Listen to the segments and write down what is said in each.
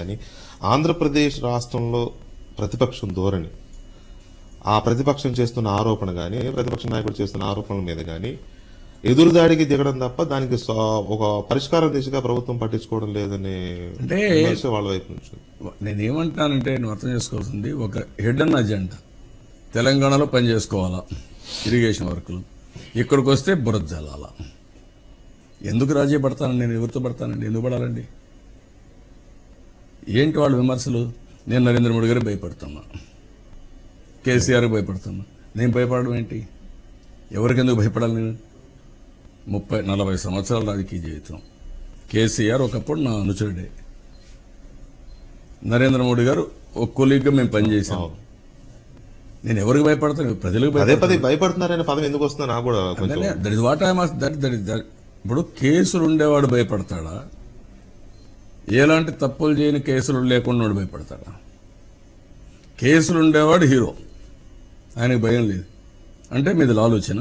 కానీ ఆంధ్రప్రదేశ్ రాష్ట్రంలో ప్రతిపక్షం ధోరణి, ఆ ప్రతిపక్షం చేస్తున్న ఆరోపణ కానీ, ప్రతిపక్ష నాయకుడు చేస్తున్న ఆరోపణల మీద కానీ ఎదురుదాడికి దిగడం తప్ప దానికి ఒక పరిష్కారం దిశగా ప్రభుత్వం పట్టించుకోవడం లేదనే వాళ్ళ వైపు నుంచి. నేనేమంటానంటే నువ్వు అర్థం చేసుకోవాల్సింది ఒక హిడెన్ అజెండా. తెలంగాణలో పని చేసుకోవాలా, ఇరిగేషన్ వర్కులు, ఇక్కడికి వస్తే బురద జల్లాల. ఎందుకు రాజీ పడతానండి? నేను ఎవరితో పడతానండి? ఎందుకు పడాలండి? ఏంటి వాళ్ళ విమర్శలు? నేను నరేంద్ర మోడీ గారికి భయపడుతున్నా, కేసీఆర్కి భయపడుతున్నా. నేను భయపడడం ఏంటి? ఎవరికెందుకు భయపడాలి? నేను 30-40 సంవత్సరాల రాజకీయ జీవితం. కేసీఆర్ ఒకప్పుడు నా అనుచరుడే, నరేంద్ర మోడీ గారు ఒక కొలీగ్గా మేము పనిచేసాం. నేను ఎవరికి భయపడతాను? ప్రజలకు భయపడుతున్నారనే పదం ఎందుకు వస్తుందో నాకు కూడా. That is what I must that. ఇప్పుడు కేసులు ఉండేవాడు భయపడతాడా? ఎలాంటి తప్పులు చేయని కేసులు లేకుండా భయపడతాడా? కేసులు ఉండేవాడు హీరో, ఆయనకు భయం లేదు అంటే మీది ఆలోచన.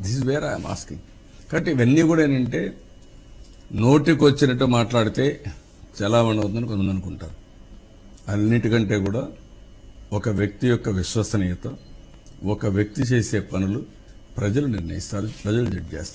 This is where I'm asking. కాబట్టి ఇవన్నీ కూడా ఏంటంటే నోటికి వచ్చినట్టు మాట్లాడితే చలామణి అవుతుందని కొంతమంది అనుకుంటారు. అన్నిటికంటే కూడా ఒక వ్యక్తి యొక్క విశ్వసనీయత, ఒక వ్యక్తి చేసే పనులు ప్రజలు నిర్ణయిస్తారు, ప్రజలు జడ్జ్ చేస్తారు.